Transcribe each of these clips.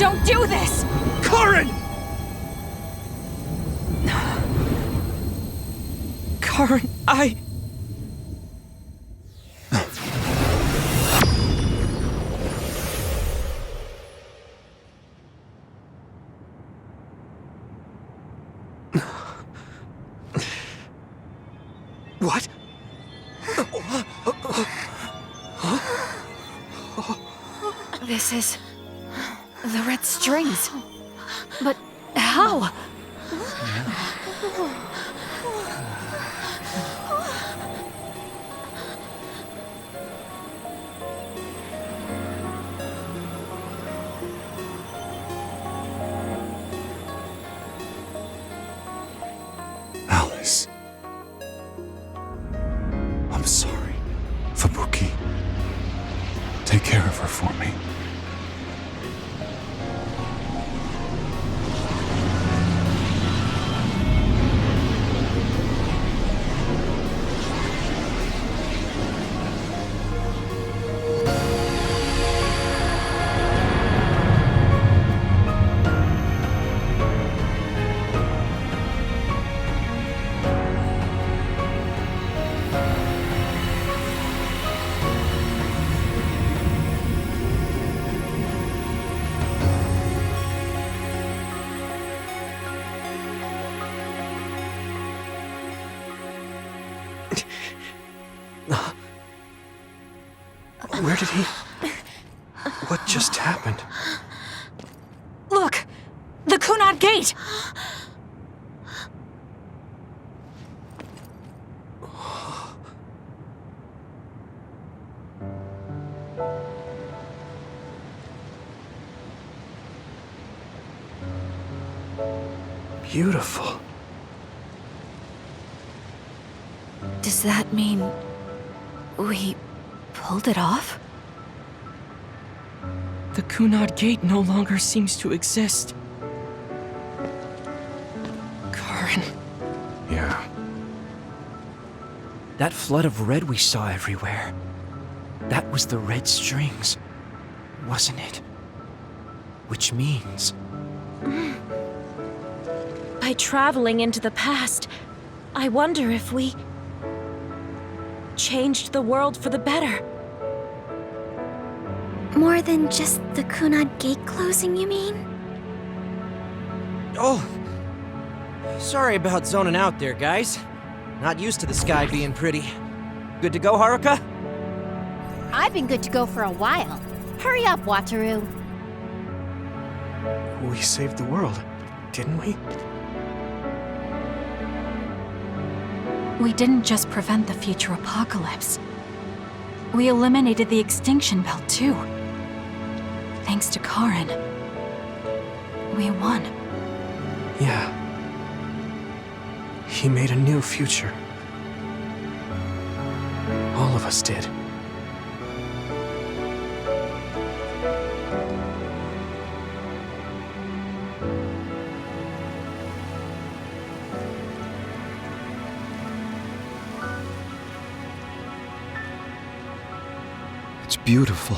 Don't do this! Karen! Karen, What? This is... the red strings. But how? Alice. I'm sorry, Fubuki. Take care of her for me. Where did he... What just happened? Look! The Kunad Gate! Beautiful. Does that mean... we... pulled it off? the Kunad Gate no longer seems to exist. Karen. Yeah. That flood of red we saw everywhere. That was the red strings, wasn't it? Which means... By traveling into the past, I wonder if we... changed the world for the better. More than just the Kunad Gate closing, you mean? Oh! Sorry about zoning out there, guys. Not used to the sky being pretty. Good to go, Haruka? I've been good to go for a while. Hurry up, Wataru. We saved the world, didn't we? We didn't just prevent the future apocalypse. We eliminated the extinction belt, too. Thanks to Karen. We won. Yeah. He made a new future. All of us did. It's beautiful.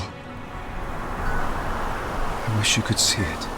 I wish you could see it.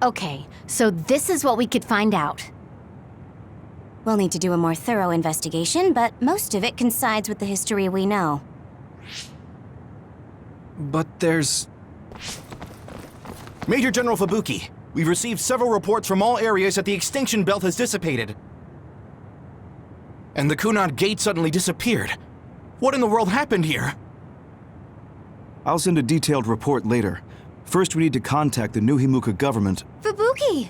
Okay, so this is what we could find out. We'll need to do a more thorough investigation, but most of it coincides with the history we know. But there's... Major General Fubuki, we've received several reports from all areas that the extinction belt has dissipated. And the Kunad Gate suddenly disappeared. What in the world happened here? I'll send a detailed report later. First, we need to contact the New Himuka government. Fubuki!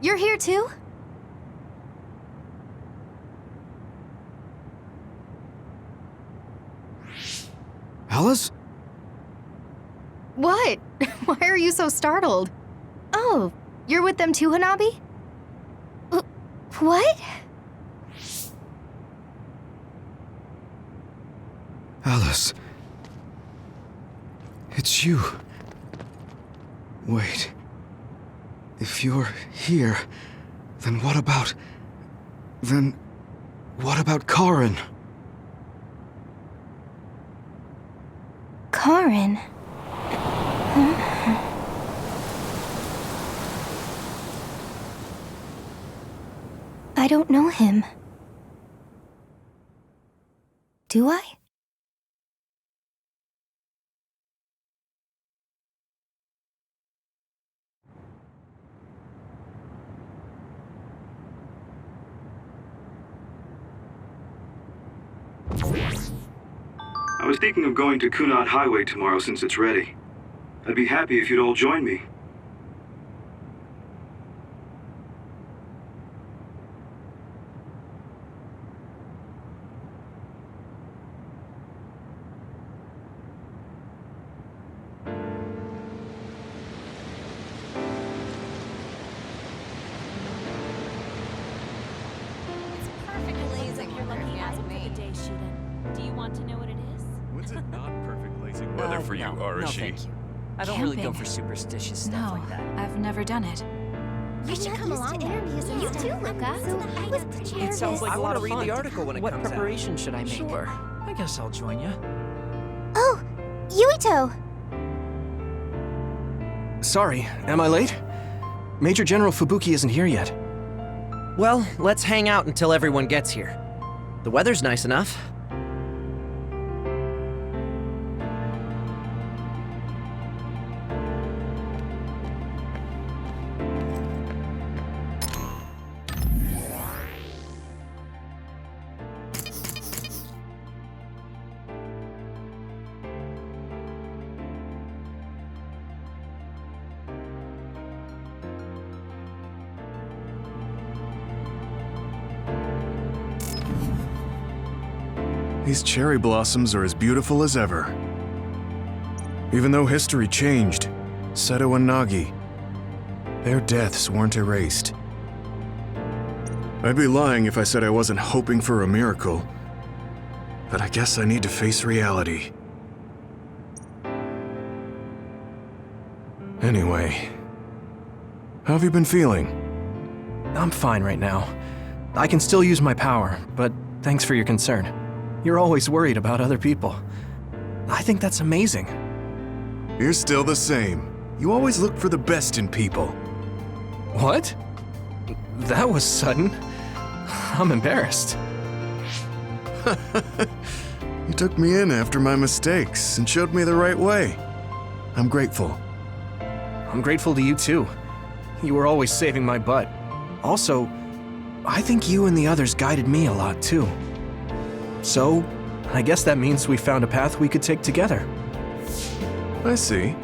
You're here too? Alice? What? Why are you so startled? Oh, you're with them too, Hanabi? What? Alice. It's you. Wait. If you're here, then what about... Then... what about Karin? Karin? I don't know him. Do I? I was thinking of going to Kunat Highway tomorrow since it's ready. I'd be happy if you'd all join me. Do you want to know what it is? When's it not perfect blazing weather for you, no, Arashi? thank you. I don't really go Camping. for superstitious stuff No, like that. I've never done it. You should come along. You too, Luca. So I was pretty nervous. It sounds like I a lot wanna of read fun. the article when it What comes out. preparation should I make? Sure. I guess I'll join you. Oh, Yuito! Sorry, am I late? Major General Fubuki isn't here yet. Well, let's hang out until everyone gets here. The weather's nice enough. These cherry blossoms are as beautiful as ever. Even though history changed, Seto and Nagi, their deaths weren't erased. I'd be lying if I said I wasn't hoping for a miracle, but I guess I need to face reality. Anyway, how have you been feeling? I'm fine right now. I can still use my power, but thanks for your concern. You're always worried about other people. I think that's amazing. You're still the same. You always look for the best in people. What? That was sudden. I'm embarrassed. You took me in after my mistakes and showed me the right way. I'm grateful. I'm grateful to you too. You were always saving my butt. Also, I think you and the others guided me a lot too. So, I guess that means we found a path we could take together. I see.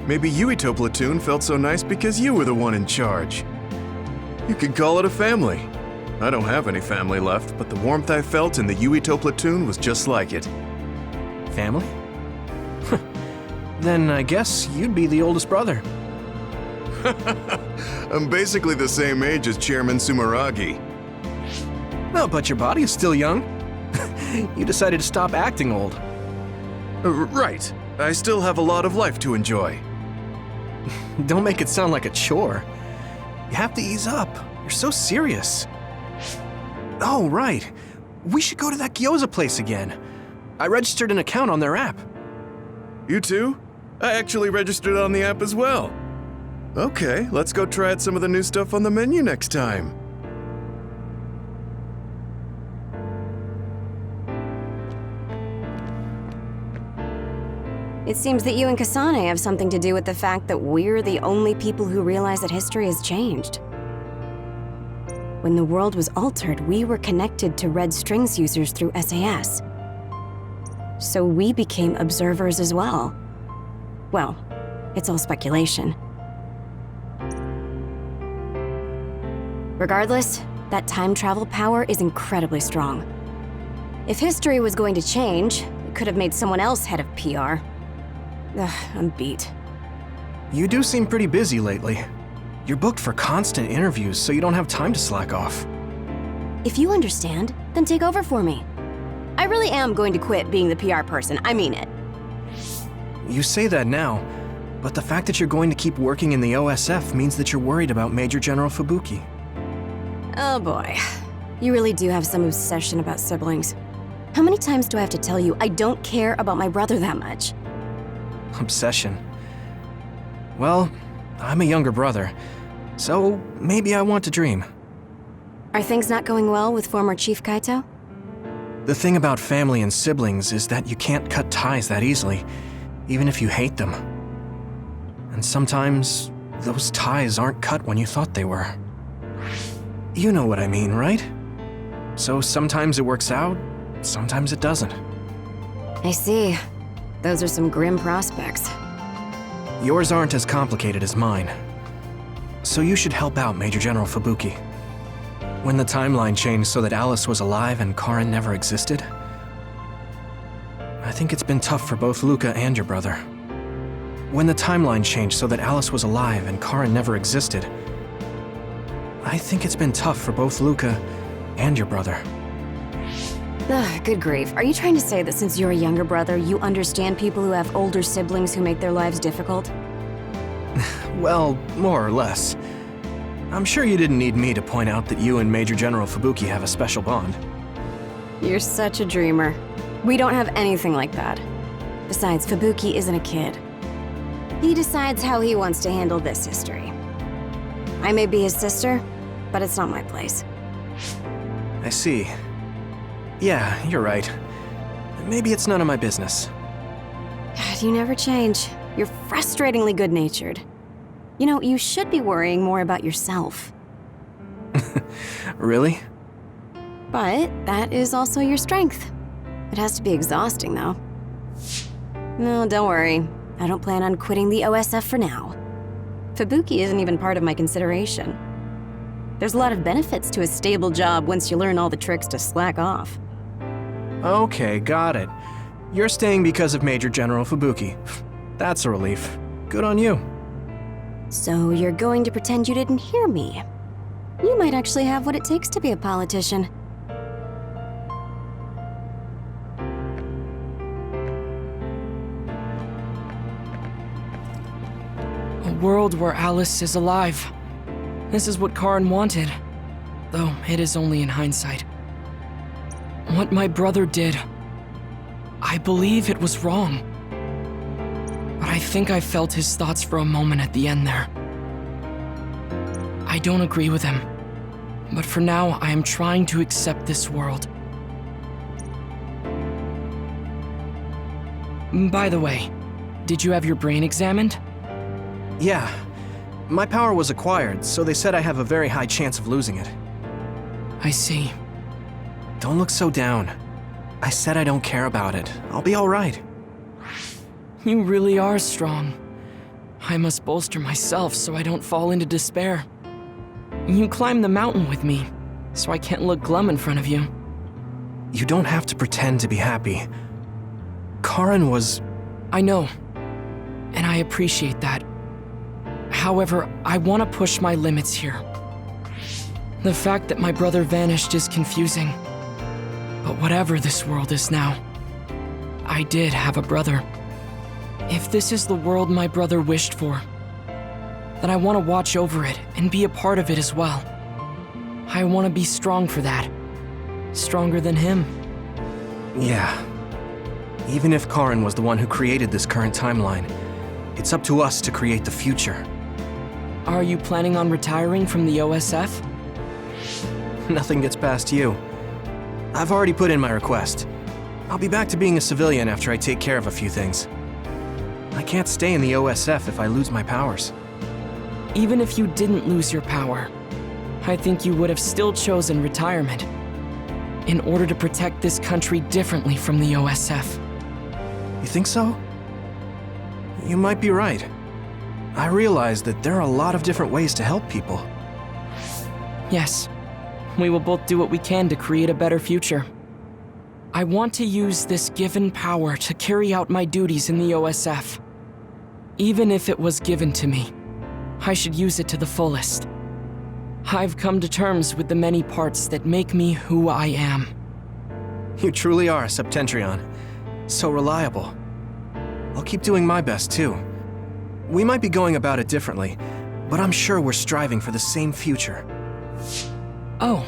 Maybe Yuito Platoon felt so nice because you were the one in charge. You could call it a family. I don't have any family left, but the warmth I felt in the Yuito Platoon was just like it. Family? Then I guess you'd be the oldest brother. I'm basically the same age as Chairman Sumeragi. Well, but your body is still young. You decided to stop acting old. Right. I still have a lot of life to enjoy. Don't make it sound like a chore. You have to ease up. You're so serious. Oh, right. We should go to that gyoza place again. I registered an account on their app. You too? I actually registered on the app as well. Okay, let's go try out some of the new stuff on the menu next time. It seems that you and Kasane have something to do with the fact that we're the only people who realize that history has changed. When the world was altered, we were connected to Red Strings users through SAS. So we became observers as well. Well, it's all speculation. Regardless, that time travel power is incredibly strong. If history was going to change, it could have made someone else head of PR. Ugh, I'm beat. You do seem pretty busy lately. You're booked for constant interviews, so you don't have time to slack off. If you understand, then take over for me. I really am going to quit being the PR person, I mean it. You say that now, but the fact that you're going to keep working in the OSF means that you're worried about Major General Fubuki. Oh boy. You really do have some obsession about siblings. How many times do I have to tell you I don't care about my brother that much? Obsession. Well, I'm a younger brother, so maybe I want to dream. Are things not going well with former Chief Kaito? The thing about family and siblings is that you can't cut ties that easily, even if you hate them. And sometimes, those ties aren't cut when you thought they were. You know what I mean, right? So sometimes it works out, sometimes it doesn't. I see. Those are some grim prospects. Yours aren't as complicated as mine. So you should help out Major General Fubuki. When the timeline changed so that Alice was alive and Karin never existed, I think it's been tough for both Luca and your brother. When the timeline changed so that Alice was alive and Karin never existed, I think it's been tough for both Luca and your brother. Ugh, good grief. Are you trying to say that since you're a younger brother, you understand people who have older siblings who make their lives difficult? Well, more or less. I'm sure you didn't need me to point out that you and Major General Fubuki have a special bond. You're such a dreamer. We don't have anything like that. Besides, Fubuki isn't a kid. He decides how he wants to handle this history. I may be his sister, but it's not my place. I see. Yeah, you're right. Maybe it's none of my business. God, you never change. You're frustratingly good-natured. You know, you should be worrying more about yourself. Really? But that is also your strength. It has to be exhausting, though. No, don't worry. I don't plan on quitting the OSF for now. Fubuki isn't even part of my consideration. There's a lot of benefits to a stable job once you learn all the tricks to slack off. Okay, got it. You're staying because of Major General Fubuki. That's a relief. Good on you. So you're going to pretend you didn't hear me. You might actually have what it takes to be a politician. A world where Alice is alive. This is what Karin wanted, though it is only in hindsight. What my brother did, I believe it was wrong. But I think I felt his thoughts for a moment at the end there. I don't agree with him, but for now I am trying to accept this world. By the way, did you have your brain examined? Yeah. My power was acquired, so they said I have a very high chance of losing it. I see. Don't look so down. I said I don't care about it. I'll be all right. You really are strong. I must bolster myself so I don't fall into despair. You climbed the mountain with me, so I can't look glum in front of you. You don't have to pretend to be happy. Karin was... I know, and I appreciate that. However, I want to push my limits here. The fact that my brother vanished is confusing. But whatever this world is now, I did have a brother. If this is the world my brother wished for, then I want to watch over it and be a part of it as well. I want to be strong for that. Stronger than him. Yeah. Even if Karin was the one who created this current timeline, it's up to us to create the future. Are you planning on retiring from the OSF? Nothing gets past you. I've already put in my request. I'll be back to being a civilian after I take care of a few things. I can't stay in the OSF if I lose my powers. Even if you didn't lose your power, I think you would have still chosen retirement in order to protect this country differently from the OSF. You think so? You might be right. I realize that there are a lot of different ways to help people. Yes, we will both do what we can to create a better future. I want to use this given power to carry out my duties in the OSF. Even if it was given to me, I should use it to the fullest. I've come to terms with the many parts that make me who I am. You truly are a Septentrion. So reliable. I'll keep doing my best, too. We might be going about it differently, but I'm sure we're striving for the same future. Oh,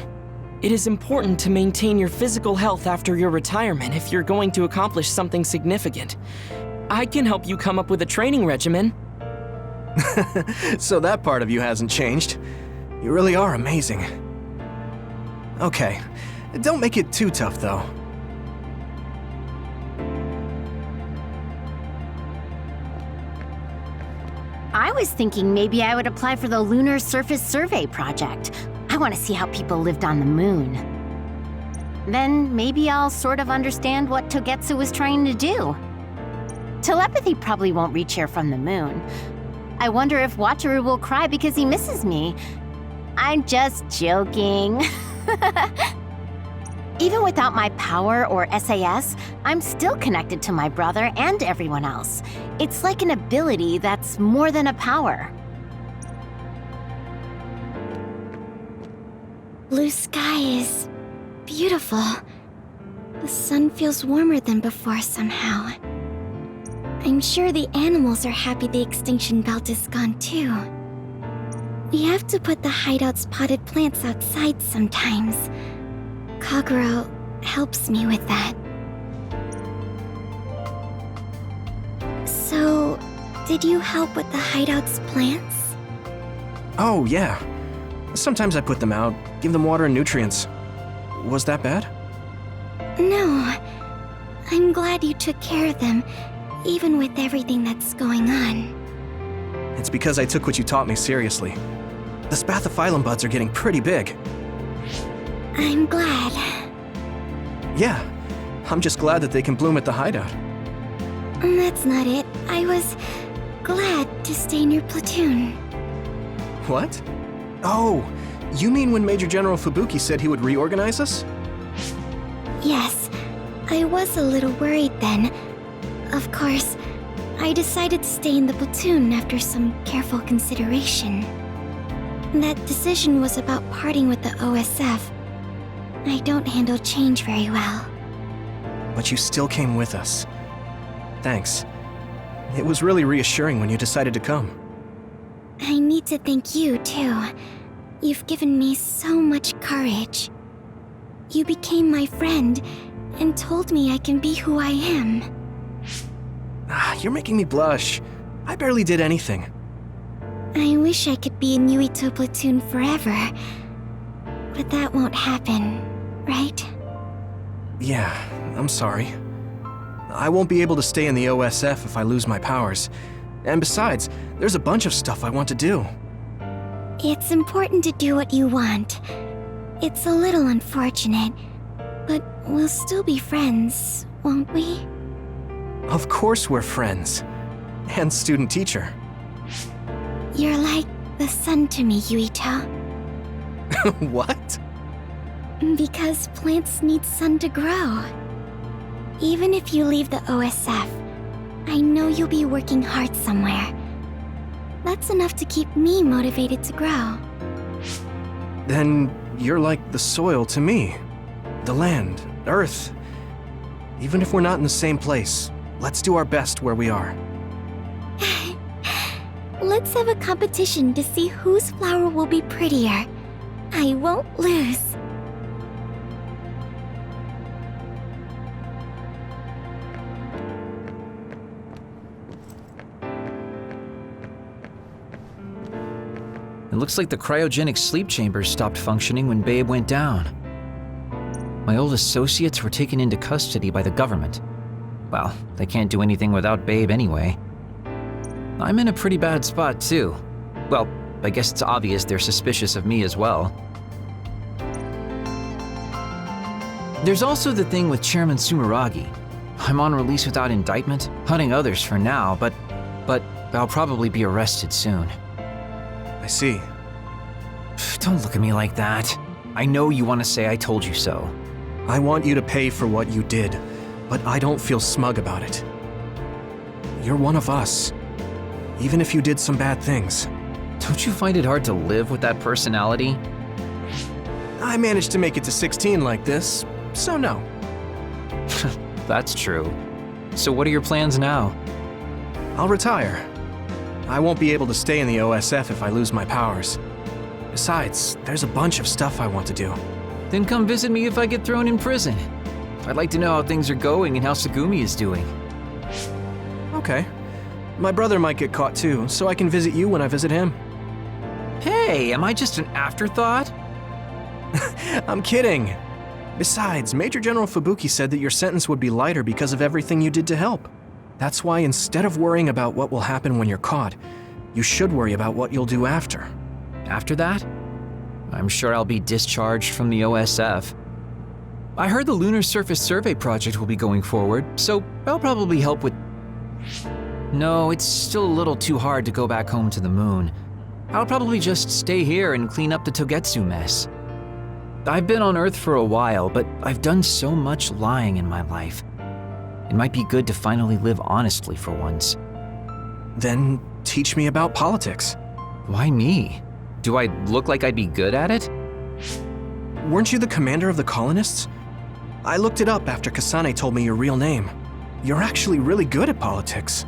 it is important to maintain your physical health after your retirement if you're going to accomplish something significant. I can help you come up with a training regimen. So that part of you hasn't changed. You really are amazing. Okay, don't make it too tough, though. I was thinking maybe I would apply for the Lunar Surface Survey project. I want to see how people lived on the moon. then maybe I'll sort of understand what Togetsu was trying to do. Telepathy probably won't reach here from the moon. I wonder if Wataru will cry because he misses me. I'm just joking. Even without my power or SAS, I'm still connected to my brother and everyone else. It's like an ability that's more than a power. Blue sky is beautiful. The sun feels warmer than before somehow. I'm sure the animals are happy the extinction belt is gone too. We have to put the hideout's potted plants outside sometimes. Kaguro helps me with that. So, did you help with the hideout's plants? Oh, yeah. Sometimes I put them out, give them water and nutrients. Was that bad? No. I'm glad you took care of them, even with everything that's going on. It's because I took what you taught me seriously. The spathiphyllum buds are getting pretty big. I'm glad. Yeah, I'm just glad that they can bloom at the hideout. That's not it. I was glad to stay in your platoon. What? Oh, you mean when Major General Fubuki said he would reorganize us? Yes, I was a little worried then. Of course, I decided to stay in the platoon after some careful consideration. That decision was about parting with the OSF. I don't handle change very well. But you still came with us. Thanks. It was really reassuring when you decided to come. I need to thank you, too. You've given me so much courage. You became my friend and told me I can be who I am. You're making me blush. I barely did anything. I wish I could be in Yuito platoon forever. But that won't happen, right? Yeah, I'm sorry. I won't be able to stay in the OSF if I lose my powers. And besides, there's a bunch of stuff I want to do. It's important to do what you want. It's a little unfortunate, but we'll still be friends, won't we? Of course we're friends. And student-teacher. You're like the sun to me, Yuito. What? Because plants need sun to grow. Even if you leave the OSF, I know you'll be working hard somewhere. That's enough to keep me motivated to grow. Then you're like the soil to me. The land, earth. Even if we're not in the same place, let's do our best where we are. Let's have a competition to see whose flower will be prettier. I won't lose. It looks like the cryogenic sleep chambers stopped functioning when Babe went down. My old associates were taken into custody by the government. Well, they can't do anything without Babe anyway. I'm in a pretty bad spot too. Well, I guess it's obvious they're suspicious of me as well. There's also the thing with Chairman Sumeragi. I'm on release without indictment, hunting others for now, but I'll probably be arrested soon. I see. Don't look at me like that. I know you want to say I told you so. I want you to pay for what you did, but I don't feel smug about it. You're one of us, even if you did some bad things. Don't you find it hard to live with that personality? I managed to make it to 16 like this, so no. That's true. So what are your plans now? I'll retire. I won't be able to stay in the OSF if I lose my powers. Besides, there's a bunch of stuff I want to do. Then come visit me if I get thrown in prison. I'd like to know how things are going and how Tsugumi is doing. Okay. My brother might get caught too, so I can visit you when I visit him. Hey, am I just an afterthought? I'm kidding. Besides, Major General Fubuki said that your sentence would be lighter because of everything you did to help. That's why instead of worrying about what will happen when you're caught, you should worry about what you'll do after. After that? I'm sure I'll be discharged from the OSF. I heard the Lunar Surface Survey project will be going forward, so I'll probably help with... No, it's still a little too hard to go back home to the moon. I'll probably just stay here and clean up the Togetsu mess. I've been on Earth for a while, but I've done so much lying in my life. It might be good to finally live honestly for once. Then teach me about politics. Why me? Do I look like I'd be good at it? Weren't you the commander of the colonists? I looked it up after Kasane told me your real name. You're actually really good at politics.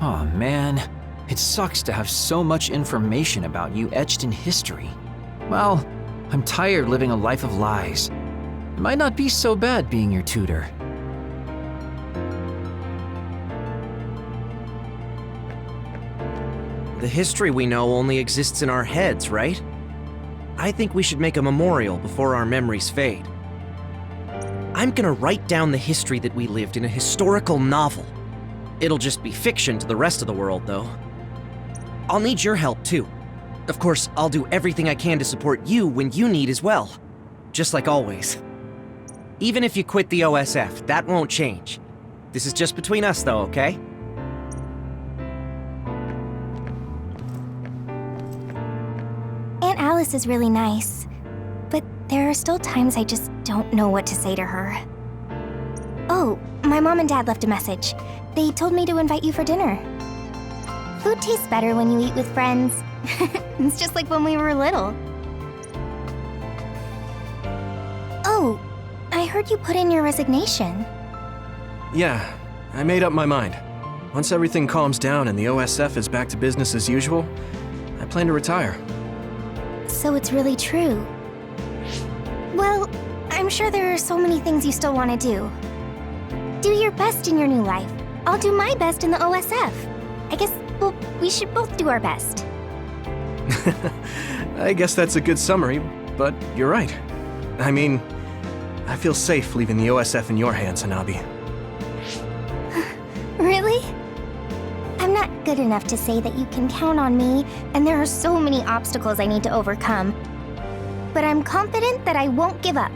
Aw, man. It sucks to have so much information about you etched in history. Well, I'm tired living a life of lies. It might not be so bad being your tutor. The history we know only exists in our heads, right? I think we should make a memorial before our memories fade. I'm gonna write down the history that we lived in a historical novel. It'll just be fiction to the rest of the world, though. I'll need your help, too. Of course, I'll do everything I can to support you when you need as well. Just like always. Even if you quit the OSF, that won't change. This is just between us, though, okay? Aunt Alice is really nice, but there are still times I just don't know what to say to her. Oh, my mom and dad left a message. They told me to invite you for dinner. Food tastes better when you eat with friends. It's just like when we were little. Oh, I heard you put in your resignation. Yeah, I made up my mind. Once everything calms down and the OSF is back to business as usual, I plan to retire. So it's really true. Well, I'm sure there are so many things you still want to do. Do your best in your new life. I'll do my best in the OSF. I guess, well, we should both do our best. I guess that's a good summary, but you're right. I mean, I feel safe leaving the OSF in your hands, Hanabi. Really? I'm not good enough to say that you can count on me, and there are so many obstacles I need to overcome. But I'm confident that I won't give up.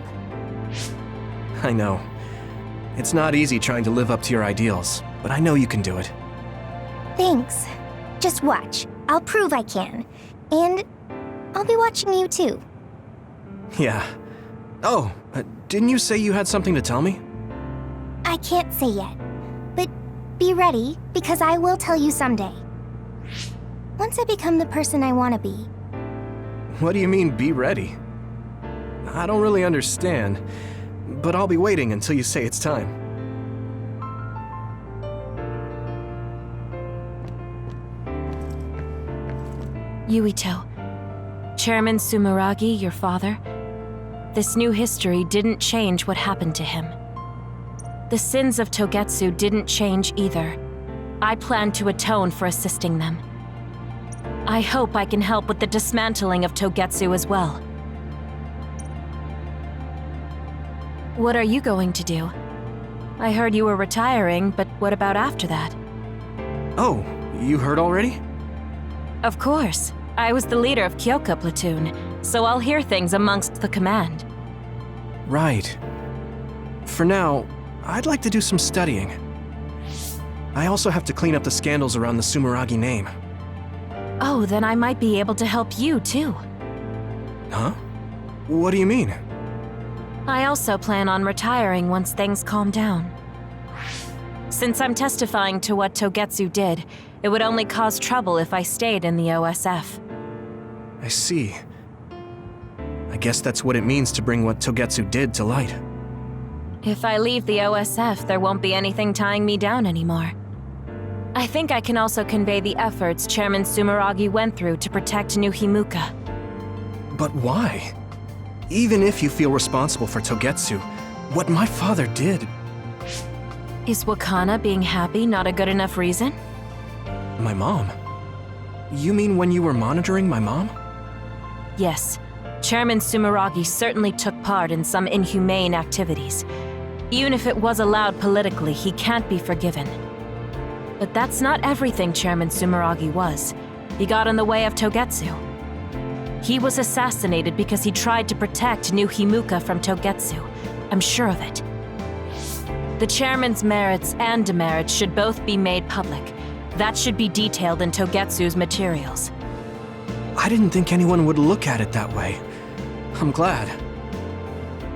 I know. It's not easy trying to live up to your ideals, but I know you can do it. Thanks. Just watch. I'll prove I can. And I'll be watching you too. Yeah. Oh, didn't you say you had something to tell me? I can't say yet. But be ready, because I will tell you someday. Once I become the person I want to be. What do you mean, be ready? I don't really understand, but I'll be waiting until you say it's time. Yuito, Chairman Sumeragi, your father, this new history didn't change what happened to him. The sins of Togetsu didn't change either. I plan to atone for assisting them. I hope I can help with the dismantling of Togetsu as well. What are you going to do? I heard you were retiring, but what about after that? Oh, you heard already? Of course. I was the leader of Kyoka platoon, so I'll hear things amongst the command. Right. For now, I'd like to do some studying. I also have to clean up the scandals around the Sumeragi name. Oh, then I might be able to help you, too. Huh? What do you mean? I also plan on retiring once things calm down. Since I'm testifying to what Togetsu did, it would only cause trouble if I stayed in the OSF. I see. I guess that's what it means to bring what Togetsu did to light. If I leave the OSF, there won't be anything tying me down anymore. I think I can also convey the efforts Chairman Sumeragi went through to protect New Himuka. But why? Even if you feel responsible for Togetsu, what my father did... Is Wakana being happy not a good enough reason? My mom? You mean when you were monitoring my mom? Yes. Chairman Sumeragi certainly took part in some inhumane activities. Even if it was allowed politically, he can't be forgiven. But that's not everything Chairman Sumeragi was. He got in the way of Togetsu. He was assassinated because he tried to protect New Himuka from Togetsu. I'm sure of it. The chairman's merits and demerits should both be made public. That should be detailed in Togetsu's materials. I didn't think anyone would look at it that way. I'm glad.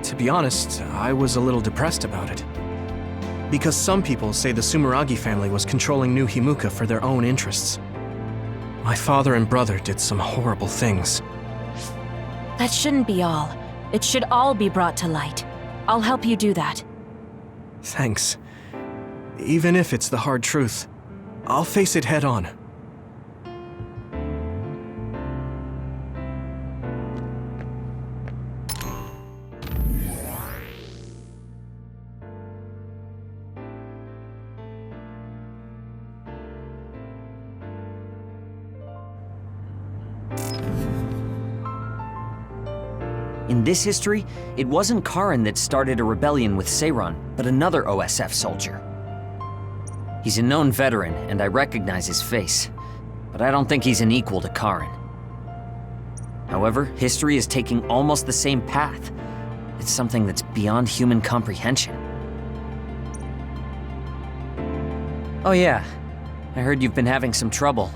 To be honest, I was a little depressed about it. Because some people say the Sumeragi family was controlling New Himuka for their own interests. My father and brother did some horrible things. That shouldn't be all. It should all be brought to light. I'll help you do that. Thanks. Even if it's the hard truth, I'll face it head on. In this history, it wasn't Karin that started a rebellion with Seiran, but another OSF soldier. He's a known veteran, and I recognize his face, but I don't think he's an equal to Karin. However, history is taking almost the same path. It's something that's beyond human comprehension. Oh yeah, I heard you've been having some trouble.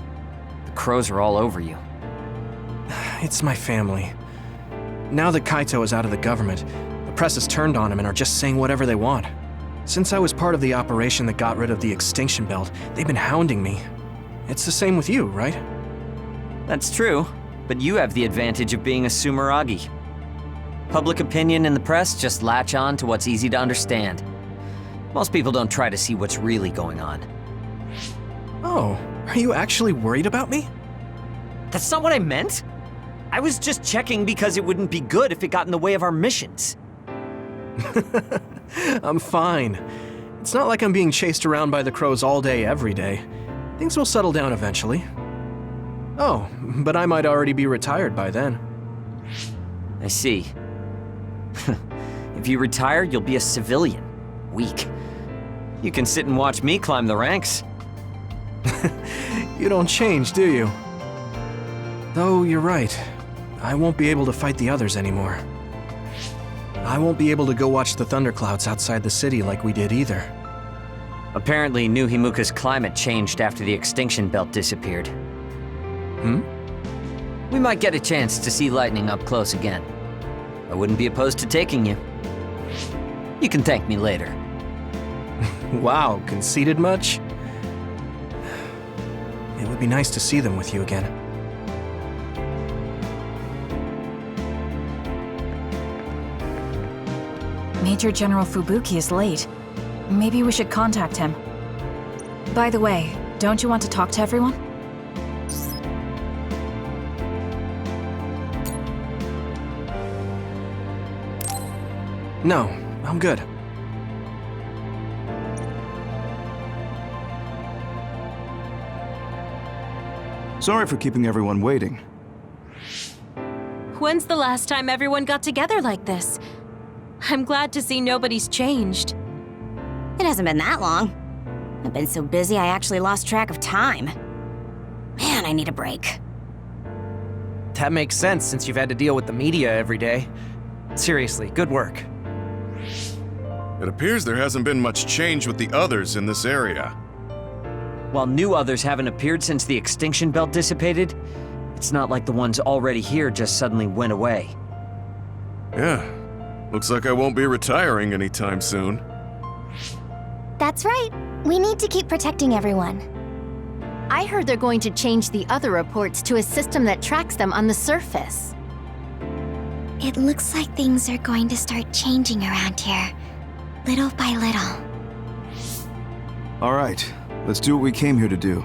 The crows are all over you. It's my family. Now that Kaito is out of the government, the press has turned on him and are just saying whatever they want. Since I was part of the operation that got rid of the extinction belt, they've been hounding me. It's the same with you, right? That's true, but you have the advantage of being a Sumeragi. Public opinion and the press just latch on to what's easy to understand. Most people don't try to see what's really going on. Oh, are you actually worried about me? That's not what I meant! I was just checking because it wouldn't be good if it got in the way of our missions. I'm fine. It's not like I'm being chased around by the crows all day, every day. Things will settle down eventually. Oh, but I might already be retired by then. I see. If you retire, you'll be a civilian. Weak. You can sit and watch me climb the ranks. You don't change, do you? Though you're right. I won't be able to fight the others anymore. I won't be able to go watch the thunderclouds outside the city like we did either. Apparently, New Himuka's climate changed after the extinction belt disappeared. We might get a chance to see lightning up close again. I wouldn't be opposed to taking you. You can thank me later. Wow, conceited much? It would be nice to see them with you again. Major General Fubuki is late. Maybe we should contact him. By the way, don't you want to talk to everyone? No, I'm good. Sorry for keeping everyone waiting. When's the last time everyone got together like this? I'm glad to see nobody's changed. It hasn't been that long. I've been so busy I actually lost track of time. Man, I need a break. That makes sense since you've had to deal with the media every day. Seriously, good work. It appears there hasn't been much change with the others in this area. While new others haven't appeared since the extinction belt dissipated, it's not like the ones already here just suddenly went away. Yeah, looks like I won't be retiring anytime soon. That's right. We need to keep protecting everyone. I heard they're going to change the other reports to a system that tracks them on the surface. It looks like things are going to start changing around here, little by little. All right, let's do what we came here to do.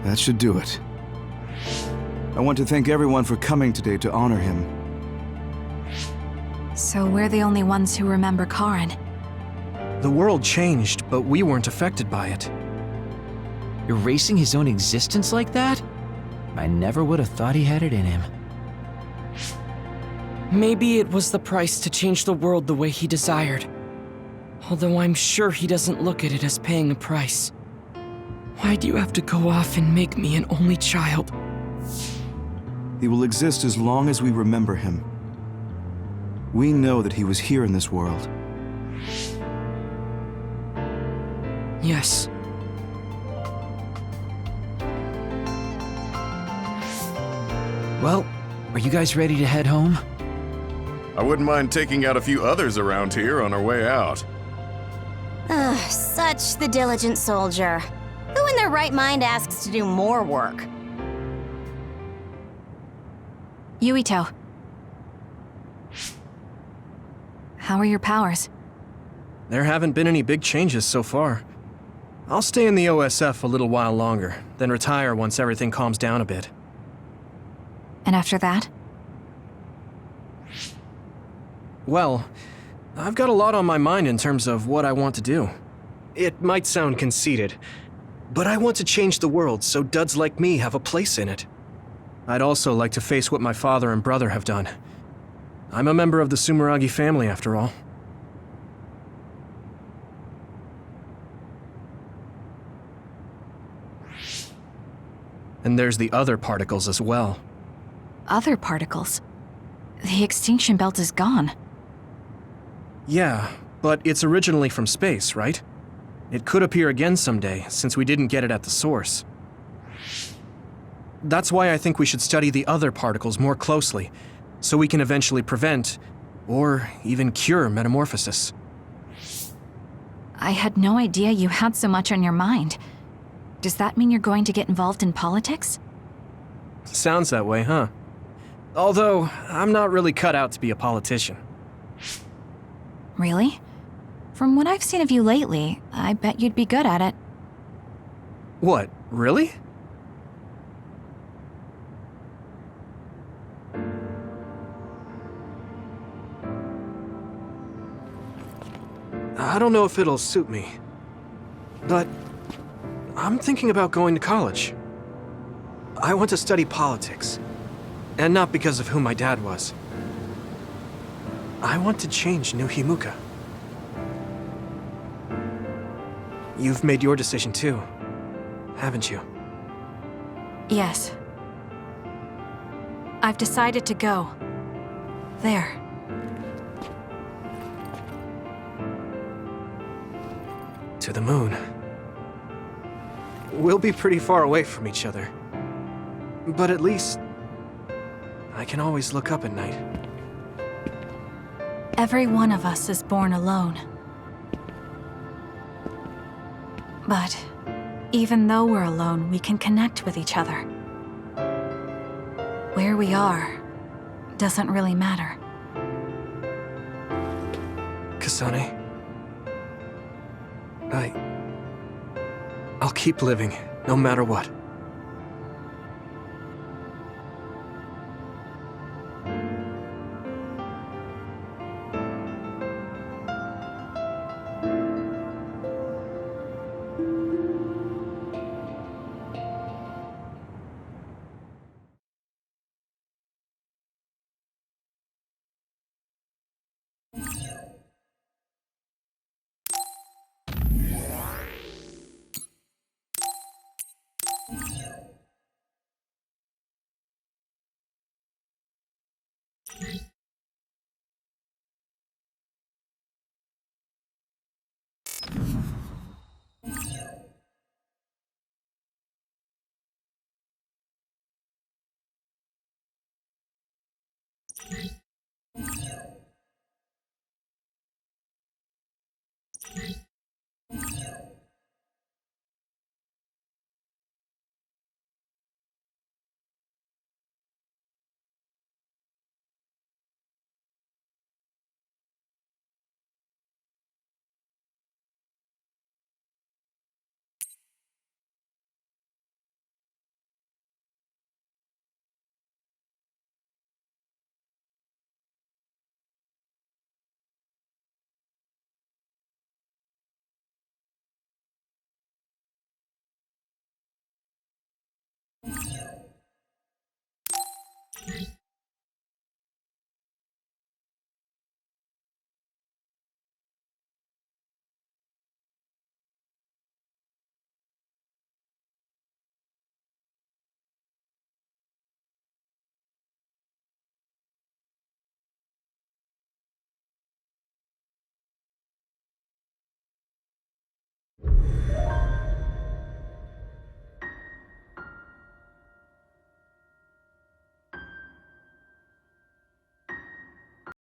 That should do it. I want to thank everyone for coming today to honor him. So we're the only ones who remember Karin. The world changed, but we weren't affected by it. Erasing his own existence like that? I never would have thought he had it in him. Maybe it was the price to change the world the way he desired. Although I'm sure he doesn't look at it as paying a price. Why do you have to go off and make me an only child? He will exist as long as we remember him. We know that he was here in this world. Yes. Well, are you guys ready to head home? I wouldn't mind taking out a few others around here on our way out. Ugh, such the diligent soldier. Who in their right mind asks to do more work? Yuito. How are your powers? There haven't been any big changes so far. I'll stay in the OSF a little while longer, then retire once everything calms down a bit. And after that? Well, I've got a lot on my mind in terms of what I want to do. It might sound conceited, but I want to change the world so duds like me have a place in it. I'd also like to face what my father and brother have done. I'm a member of the Sumeragi family, after all. And there's the other particles as well. Other particles? The extinction belt is gone. Yeah, but it's originally from space, right? It could appear again someday, since we didn't get it at the source. That's why I think we should study the other particles more closely, so we can eventually prevent, or even cure metamorphosis. I had no idea you had so much on your mind. Does that mean you're going to get involved in politics? Sounds that way, huh? Although, I'm not really cut out to be a politician. Really? From what I've seen of you lately, I bet you'd be good at it. What, really? I don't know if it'll suit me, but I'm thinking about going to college. I want to study politics, and not because of who my dad was. I want to change New Himuka. You've made your decision too, haven't you? Yes. I've decided to go. There. To the moon. We'll be pretty far away from each other. But at least, I can always look up at night. Every one of us is born alone. But even though we're alone, we can connect with each other. Where we are doesn't really matter. Kasane, I'll keep living, no matter what.